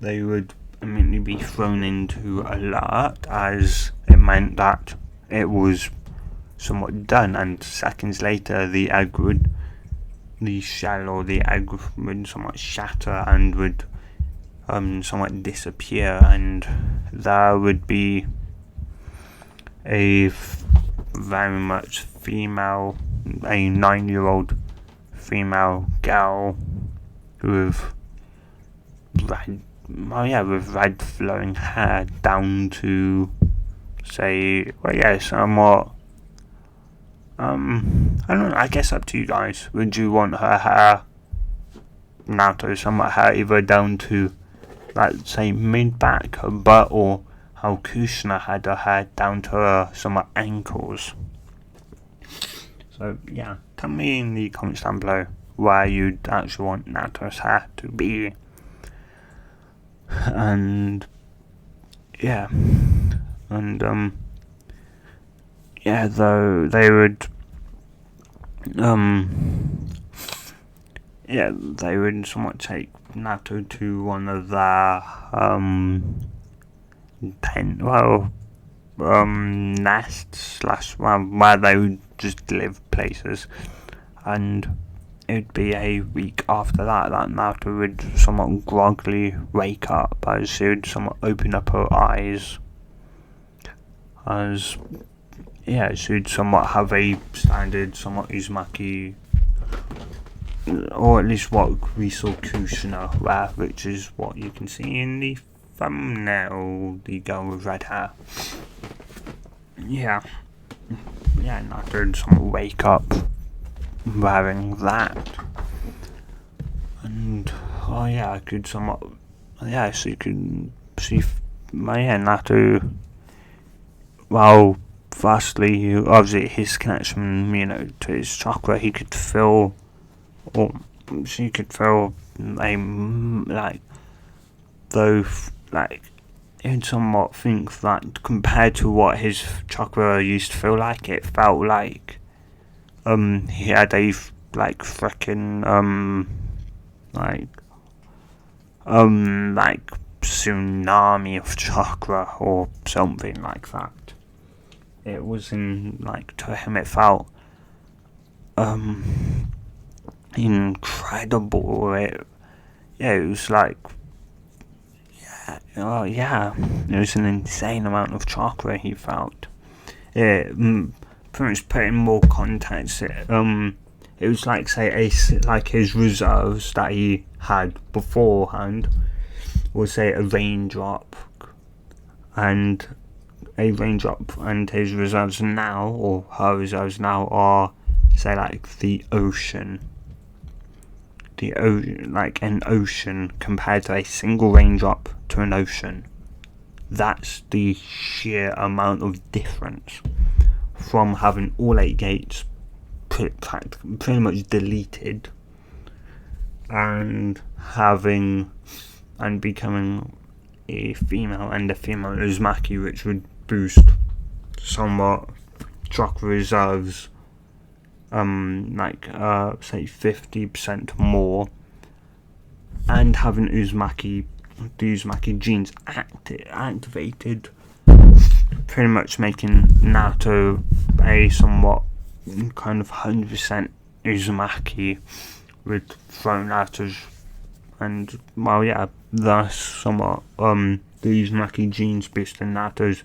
they would immediately be thrown into alert, as it meant that it was somewhat done, and seconds later the shell or the egg would somewhat shatter and would somewhat disappear, and there would be a very much female, a 9-year-old female girl with red flowing hair down to somewhat, I don't know, I guess up to you guys. Would you want her hair, Naruto, somewhat hair either down to, let's say, mid-back, her butt, or how Kushina had her hair down to her somewhat ankles? So tell me in the comments down below where you'd actually want Naruto's hair to be. And though they would they would somewhat take Naruto to one of their nests / where they would just live places, and it would be a week after that Naruto would somewhat groggily wake up, as she would somewhat open up her eyes, as she would somewhat have a standard somewhat Uzumaki, or at least what we saw Kushina wear, which is what you can see in the thumbnail, the girl with red hair. Naruto would somewhat wake up wearing that, and I could somewhat, so you could see Naruto. Well, firstly, obviously his connection, to his chakra, he could feel, or she could feel you'd somewhat think that compared to what his chakra used to feel like, it felt like he had a tsunami of chakra or something like that. It was to him it felt incredible. It was it was an insane amount of chakra he felt. Pretty much put in more context, it was like his reserves that he had beforehand was, say, a raindrop, and a raindrop, and his reserves now, or her reserves now, are, say, like the ocean. Like an ocean compared to a single raindrop to an ocean. That's the sheer amount of difference from having all 8 gates pretty much deleted and becoming a female, and a female Uzumaki, which would boost somewhat chakra reserves, say 50% more, and having the Uzumaki genes activated, pretty much making Naruto a somewhat kind of 100% Uzumaki with throwing Naruto's, and thus somewhat the Uzumaki genes boosting Naruto's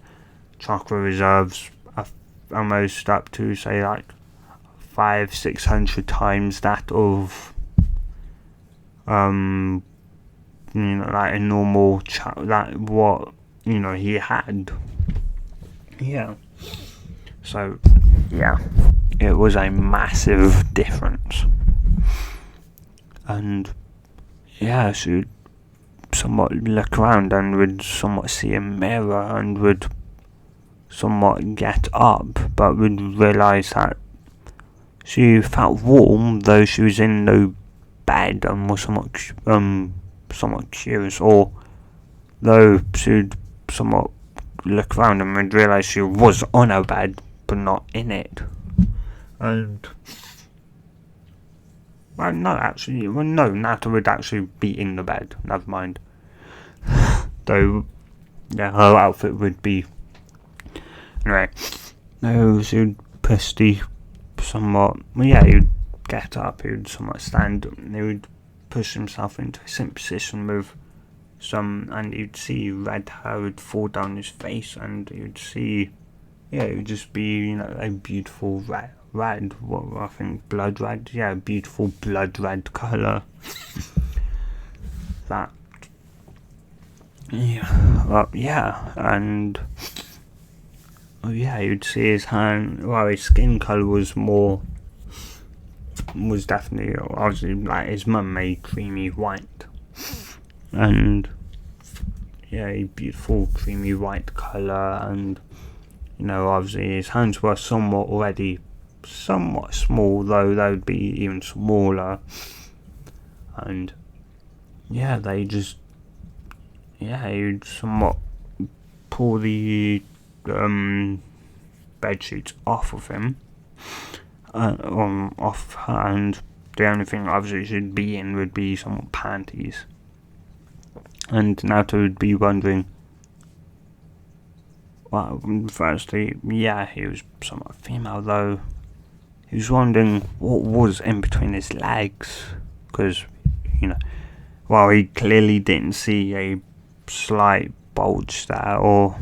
chakra reserves almost up to, say, like 500-600 times that of like a normal what he had. So it was a massive difference, and so you'd somewhat look around and would somewhat see a mirror and would somewhat get up, but would realise that she felt warm, though she was in no bed, and was somewhat curious, or though she'd somewhat look around and would realise she was on her bed, but not in it. And Naruto would actually be in the bed, never mind. Though, her outfit would be, anyway, she would push somewhat, he would get up, he would somewhat stand, he would push himself into a sit position with and you'd see red hair would fall down his face, and you'd see, it would just be, a beautiful red, what I think, blood red, beautiful blood red colour. That, and you'd see his hand, his skin colour was definitely, obviously, like his mum made creamy white, and a beautiful creamy white colour, and obviously his hands were somewhat small, though they would be even smaller, and they just you'd somewhat pull the bed sheets off of him, off her, and the only thing obviously she'd be in would be somewhat panties. And Naruto would be wondering, well, firstly, he was somewhat female, though he was wondering what was in between his legs, because, he clearly didn't see a slight bulge there, or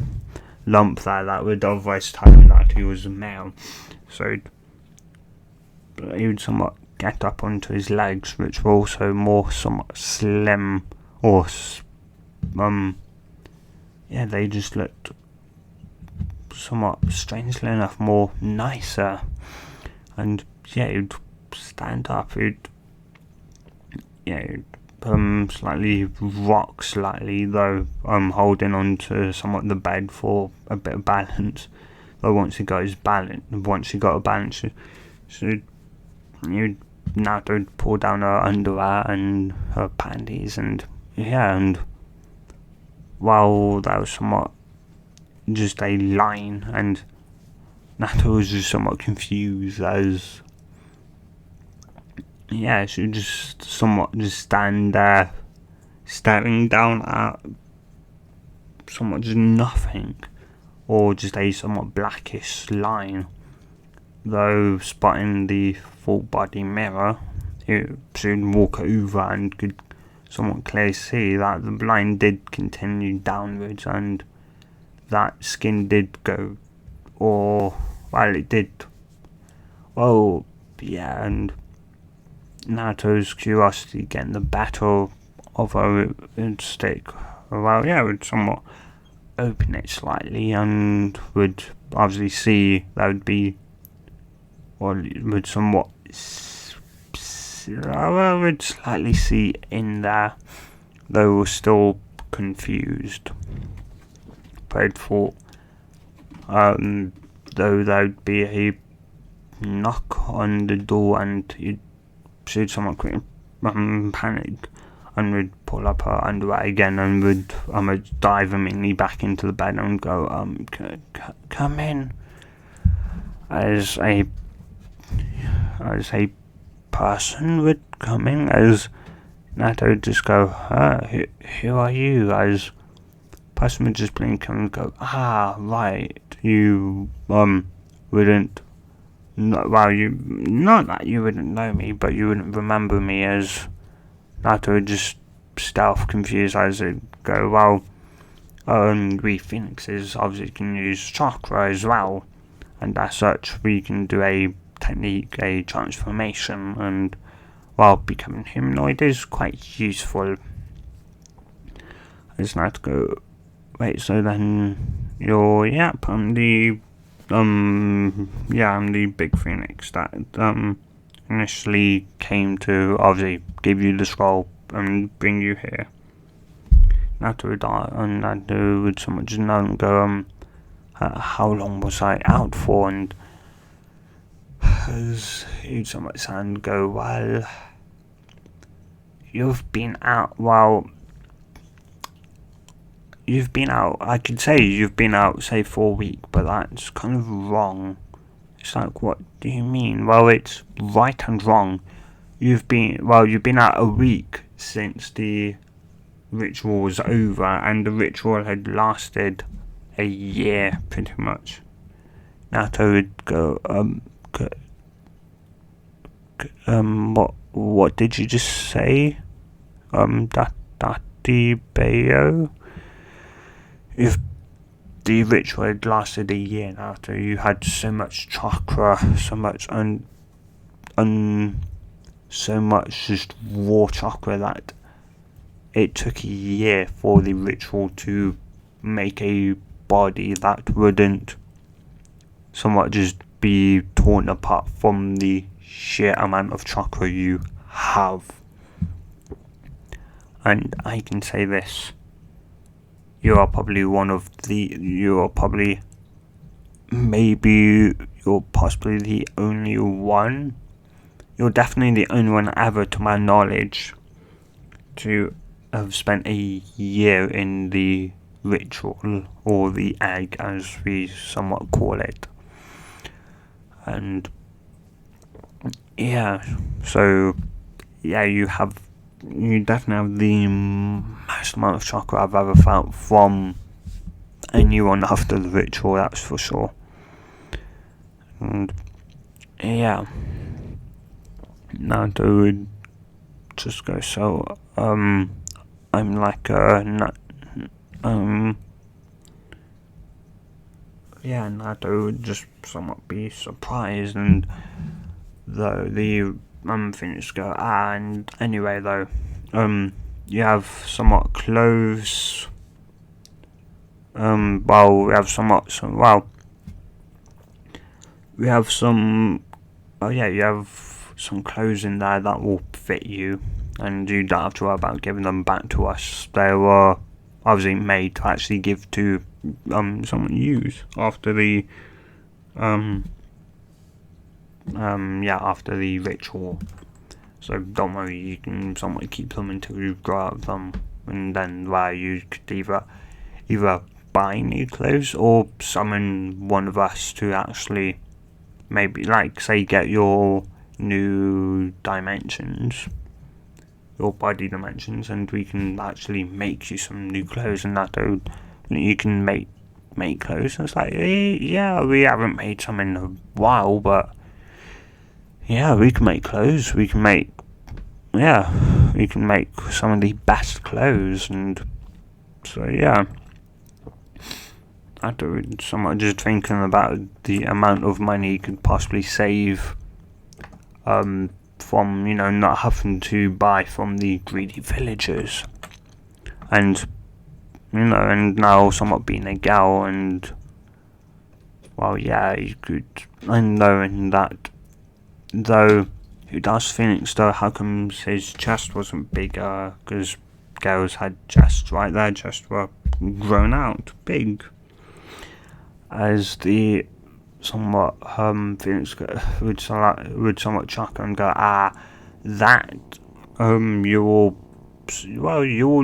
lump there, that would otherwise tell him that he was a male. So he would somewhat get up onto his legs, which were also more somewhat slim, or they just looked somewhat, strangely enough, more nicer. And he'd stand up, he'd slightly rock slightly, though holding on to somewhat the bed for a bit of balance. Though once he got a balance, you'd Naruto pull down her underwear and her panties, and while that was somewhat just a line, and Naruto was just somewhat confused, as she would just somewhat just stand there staring down at somewhat just nothing, or just a somewhat blackish line, though spotting the full body mirror, she would walk over and could somewhat clearly see that the line did continue downwards, and that skin did go, it did, and Naruto's curiosity getting the better of her would stick, would somewhat open it slightly and would obviously see that would be, or would somewhat, I would slightly see in there, though we're still confused. But I thought, though there would be a knock on the door and you'd see someone quick panic and would pull up her underwear again and would dive immediately back into the bed and go, come in. As a person would come in, as Nato would just go, who are you? As person would just blink and go, right, you wouldn't. Well, not that you wouldn't know me, but you wouldn't remember me. As Nato would just stealth confused as it go, well, we phoenixes obviously can use chakra as well, and as such we can do a technique, a transformation, and while becoming humanoid is quite useful. As Nato go, wait, so then you're, I'm the big phoenix that initially came to obviously give you the scroll and bring you here. Nato would somewhat just know and go, how long was I out for? And as you'd somewhat sound go, well, you've been out, I could say you've been out, say, for a week, but that's kind of wrong. It's like, what do you mean? Well, it's right and wrong. You've been out a week since the ritual was over, and the ritual had lasted a year, pretty much. Nato would go, what did you just say? Datibeo? If the ritual had lasted a year after you had so much chakra, so much so much just raw chakra that it took a year for the ritual to make a body that wouldn't somewhat just be torn apart from the sheer amount of chakra you have. And I can say this, you're possibly the only one. You're definitely the only one ever, to my knowledge, to have spent a year in the ritual, or the egg as we somewhat call it. And so you definitely have the most amount of chakra I've ever felt from anyone after the ritual, that's for sure. And Naruto would just go, so I'm like Naruto would just somewhat be surprised, and the things go, and anyway though, you have somewhat clothes, we have you have some clothes in there that will fit you, and you don't have to worry about giving them back to us. They were obviously made to actually give to someone use after the after the ritual. So don't worry, you can somewhat keep them until you grow out of them, and then you could either buy new clothes or summon one of us to actually maybe, like, say, get your new dimensions, your body dimensions, and we can actually make you some new clothes, and that you can make clothes. And it's like, we haven't made some in a while, but we can make clothes. We can make some of the best clothes. And so I do somewhat just thinking about the amount of money you could possibly save from not having to buy from the greedy villagers. And and now somewhat being a gal, and well, yeah, you could, and knowing that, though, who does Phoenix, though, how comes his chest wasn't bigger? Because girls had chests, right? Their chests were grown out, big. As the somewhat Phoenix would somewhat chuckle and go, that you will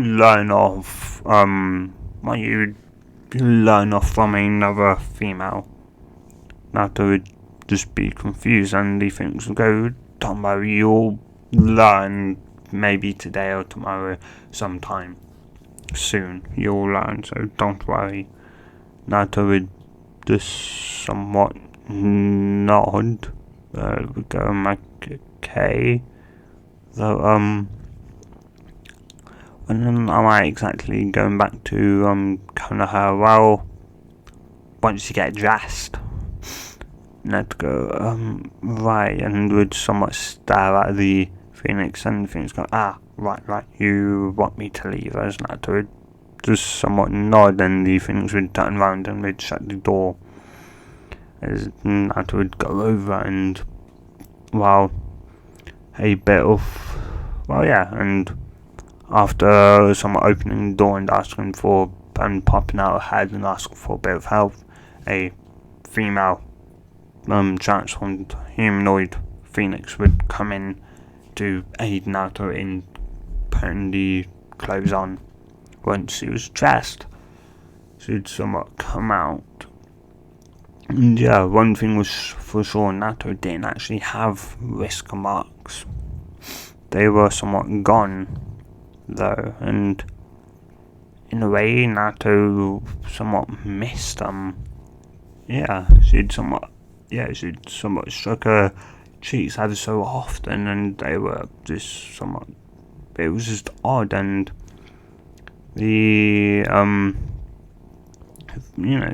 learn off you learn off from another female. Naruto would just be confused, and the Phoenix would go, don't worry, you'll learn maybe today or tomorrow, sometime soon you'll learn, so don't worry. Naruto would just somewhat nod, would go like, okay, though and then am I exactly going back to Konoha? Well, once you get dressed, I'd go right, and would somewhat stare at the Phoenix, and the Phoenix go, right, you want me to leave? As Naruto would just somewhat nod, and the Phoenix would turn around and would shut the door. As Naruto would go over, and well, a bit of, well, yeah, and after someone opening the door and asking for, and popping out her head and asking for a bit of help, a female transformed humanoid Phoenix would come in to aid Naruto in putting the clothes on. Once he was dressed, she'd somewhat come out. And yeah, one thing was for sure, Naruto didn't actually have whisker marks. They were somewhat gone, though, and in a way Naruto somewhat missed them. She'd somewhat struck her cheeks ever so often, and they were just somewhat, it was just odd, and the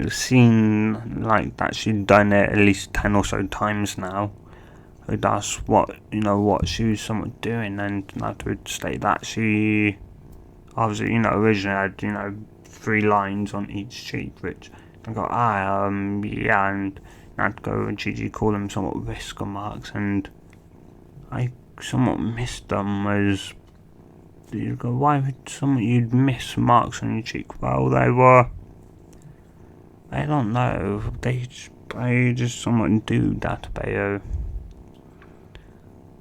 seeing like that she'd done it at least 10 or so times now. That's what she was somewhat doing, and Naruto would state that she obviously originally had 3 lines on each cheek, which I got and Naruto and Gigi call them somewhat whisker marks, and I somewhat missed them. As you go, why would you'd miss marks on your cheek? Well, they were, I don't know, they just somewhat do that,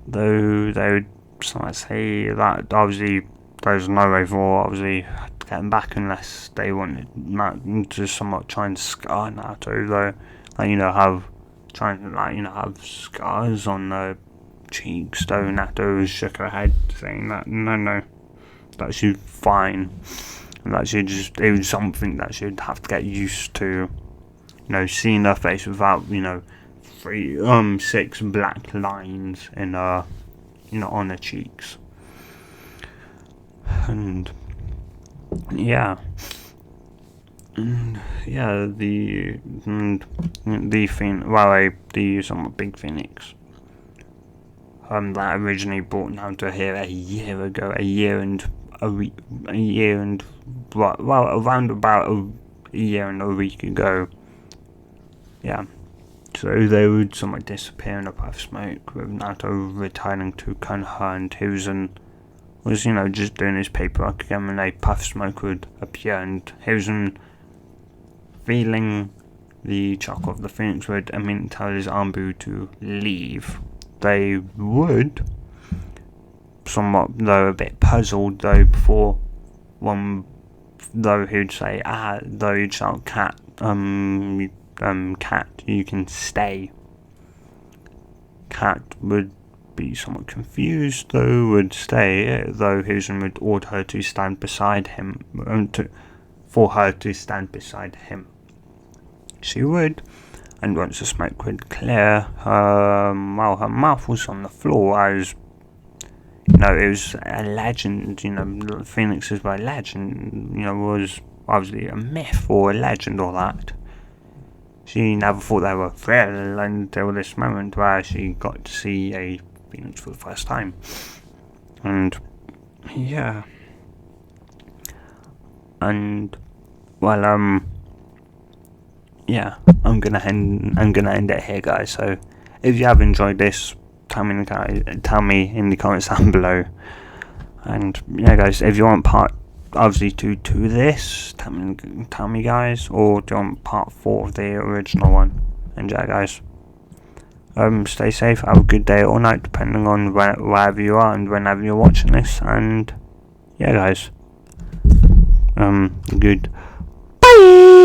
though they would somewhat say that obviously there's no way for obviously getting back unless they wanted to somewhat try and scar Naruto, though, have scars on their cheeks, though Naruto shook her head saying that no, that she's fine, and that it was something that she'd have to get used to, seeing her face without 6 black lines in her, on her cheeks. And the somewhat big Phoenix that originally brought Naruto here a year ago, around about a year and a week ago. Yeah. So they would somewhat disappear in a puff of smoke, with Naruto returning to Konoha, and Hiruzen was, just doing his paperwork again when a puff of smoke would appear, and Hiruzen, feeling the shock of the Phoenix, would immediately tell his Anbu to leave. They would, somewhat, though a bit puzzled, though, before one, though he'd say, though he'd shout, Cat, you can stay. Cat would be somewhat confused, though would stay, though Hiruzen would order her to stand beside him, for her to stand beside him. She would, and once the smoke would clear, her mouth was on the floor, as it was a legend, Phoenixes were a legend, was obviously a myth or a legend or that. She never thought they were real until this moment where she got to see a Phoenix for the first time. And And well, yeah, I'm gonna end it here, guys. So if you have enjoyed this, tell me in the comments down below. And yeah, guys, if you want part obviously to this, tell me, guys, or do you want part 4 of the original one? And yeah, guys, stay safe, have a good day or night, depending on wherever you are and whenever you're watching this. And yeah, guys, good. Bye.